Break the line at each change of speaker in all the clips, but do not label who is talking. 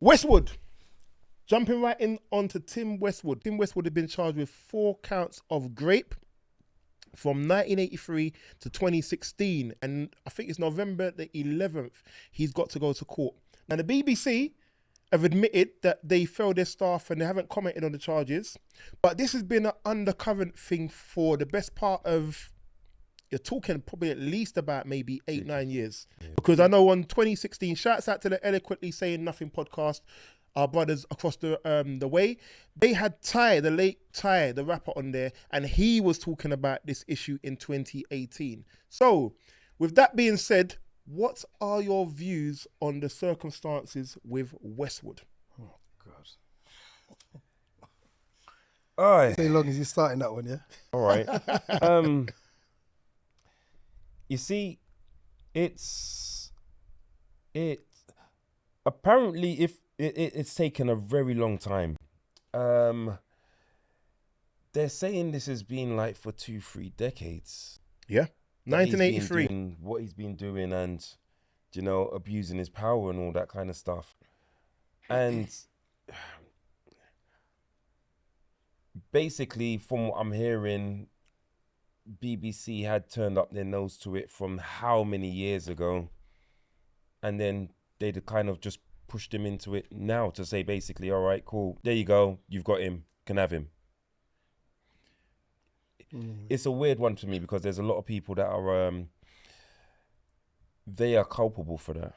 Westwood. Jumping right in onto Tim Westwood. Tim Westwood had been charged with 4 counts of rape from 1983 to 2016. And I think it's November the 11th, he's got to go to court. Now, the BBC have admitted that they failed their staff and they haven't commented on the charges. But this has been an undercurrent thing for the best part of, you're talking probably at least about maybe 8-9 years. Yeah. Because I know on 2016, shouts out to the Eloquently Saying Nothing podcast, our brothers across the way, they had Ty, the late Ty, the rapper on there, and he was talking about this issue in 2018. So, with that being said, what are your views on the circumstances with Westwood?
Oh, God. All right. As long as you're starting that one, yeah?
All right. You see, it's apparently it's taken a very long time. They're saying this has been like for 2-3 decades.
Yeah, 1983.
What he's been doing and, you know, abusing his power and all that kind of stuff. And basically, from what I'm hearing, BBC had turned up their nose to it from how many years ago, and then they'd kind of just pushed him into it now to say basically, all right, cool, there you go, you've got him, can have him. It's a weird one to me because there's a lot of people that are they are culpable for that.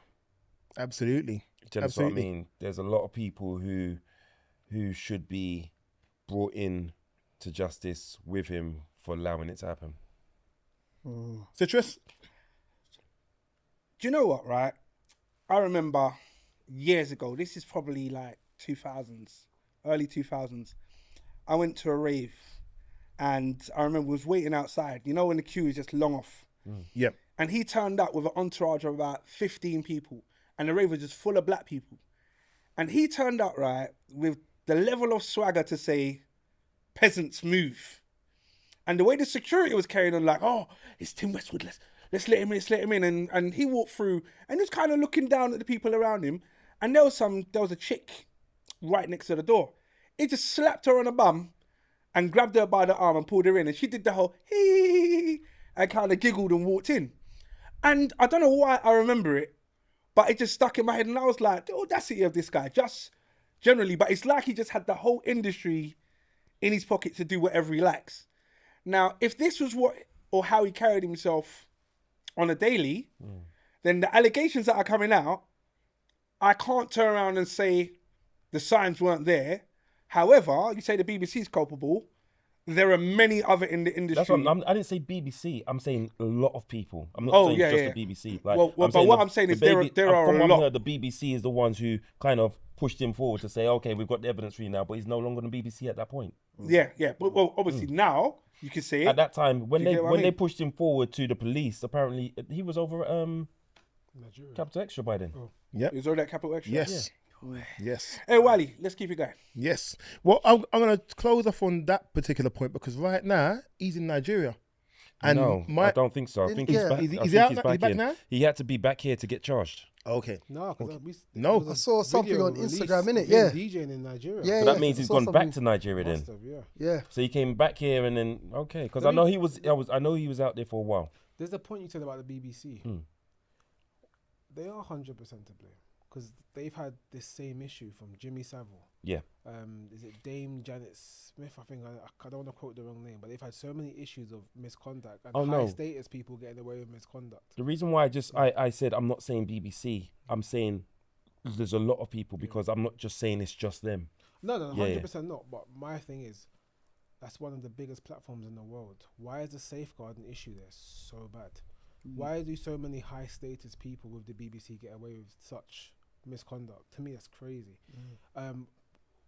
Absolutely.
Do you know what I mean? There's a lot of people who should be brought in to justice with him for allowing it to happen.
Citrus?
Do you know what, right? I remember years ago, this is probably like 2000s, early 2000s. I went to a rave and I remember was waiting outside. You know when the queue is just long off?
Yep.
And he turned up with an entourage of about 15 people and the rave was just full of black people. And he turned up, right, with the level of swagger to say, peasants move. And the way the security was carrying on, like, oh, it's Tim Westwood, let's let him in. And he walked through and he was kind of looking down at the people around him. And there was a chick right next to the door. He just slapped her on the bum and grabbed her by the arm and pulled her in. And she did the whole hee and kind of giggled and walked in. And I don't know why I remember it, but it just stuck in my head. And I was like, the audacity of this guy, just generally. But it's like he just had the whole industry in his pocket to do whatever he likes. Now, if this was what or how he carried himself on a daily, then the allegations that are coming out, I can't turn around and say the signs weren't there. However, you say the BBC is culpable. There are many other in the industry.
That's what I didn't say BBC. I'm saying a lot of people. I'm not saying just the BBC. Like,
I'm saying is there are a lot.
The BBC is the ones who kind of pushed him forward to say, okay, we've got the evidence for you now, but he's no longer on the BBC at that point.
Yeah. But obviously now you can say it.
At that time, when they pushed him forward to the police, apparently he was over at Capital Extra by then.
Oh. Yeah, he was over at Capital Extra.
Yes. Yes.
Hey, Wiley, let's keep it going.
Yes. Well, I'm going to close off on that particular point because right now he's in Nigeria. And
no, I don't think so. I think he's back.
He's back now?
He had to be back here to get charged.
Okay.
No,
I
saw something on Instagram, innit? Yeah.
DJing in Nigeria.
Yeah,
so that means he's gone back to Nigeria then.
Yeah.
So he came back here and then because I know he was out there for a while.
There's a point you said about the BBC. They are 100% to blame because they've had this same issue from Jimmy Savile.
Yeah.
Is it Dame Janet Smith? I think I don't want to quote the wrong name, but they've had so many issues of misconduct and high status people getting away with misconduct.
The reason why I said I'm not saying BBC, I'm saying there's a lot of people because I'm not just saying it's just them.
No, 100% not. But my thing is, that's one of the biggest platforms in the world. Why is the safeguarding issue there so bad? Why do so many high status people with the BBC get away with such misconduct? To me, that's crazy.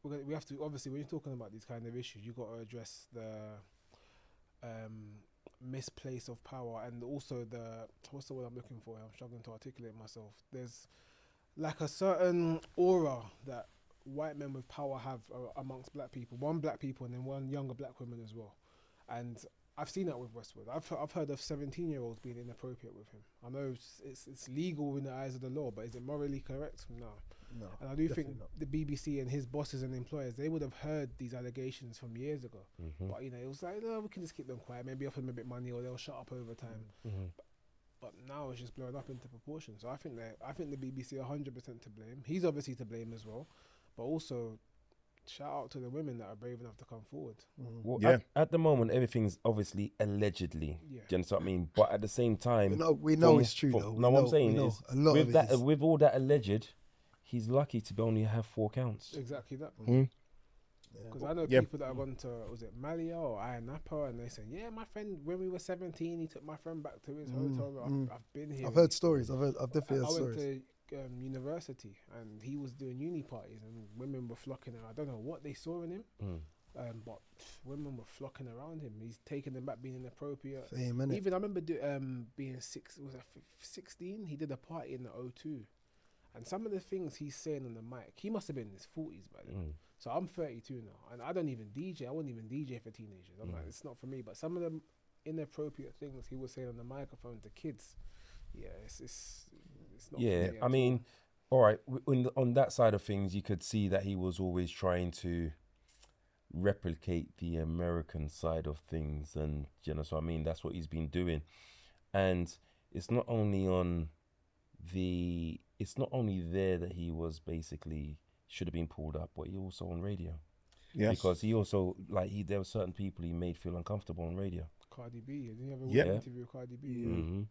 We have to, obviously, when you're talking about these kind of issues, you've got to address the misplace of power and also what's the word I'm looking for? I'm struggling to articulate myself. There's like a certain aura that white men with power have amongst black people, one black people and then one younger black women as well. And I've seen that with Westwood. I've heard of 17-year-olds being inappropriate with him. I know it's legal in the eyes of the law, but is it morally correct? No.
No,
And I do think
definitely not.
the BBC and his bosses and employers, they would have heard these allegations from years ago. But, you know, it was like, no, we can just keep them quiet. Maybe offer them a bit of money or they'll shut up over time. But now it's just blowing up into proportion. So I think the BBC are 100% to blame. He's obviously to blame as well. But also, shout out to the women that are brave enough to come forward.
Well,
Yeah.
at the moment, everything's obviously allegedly.
Yeah.
Do you understand what I mean? But at the same time,
We know
from-
it's true
from-
though.
No, what I'm saying is,
a lot
with
of it
that,
is.
with all that alleged, he's lucky to only have 4 counts.
Exactly that.
Mm.
Because I know
Yeah.
people that have gone to, was it Malia or Iron Napa, and they say, yeah, my friend, when we were 17, he took my friend back to his hotel. I've been here.
I've heard stories. I've definitely heard
I went
stories.
to university, and he was doing uni parties, and women were flocking around. I don't know what they saw in him, but women were flocking around him. He's taking them back, being inappropriate.
Fame, innit?
Even I remember being 16. He did a party in the O2, and some of the things he's saying on the mic, he must have been in his 40s by then. So I'm 32 now, and I don't even DJ. I wouldn't even DJ for teenagers. I'm like, it's not for me. But some of the inappropriate things he was saying on the microphone to kids, yeah, it's not.
Yeah,
for me
I
at
mean, all right. On that side of things, you could see that he was always trying to replicate the American side of things, and you know, so I mean, that's what he's been doing. And it's not only there that he was basically should have been pulled up, but he also on radio.
Yes.
Because he also there were certain people he made feel uncomfortable on radio.
Cardi B. Did you have a
Yeah.
interview with Cardi B?
Mm-hmm.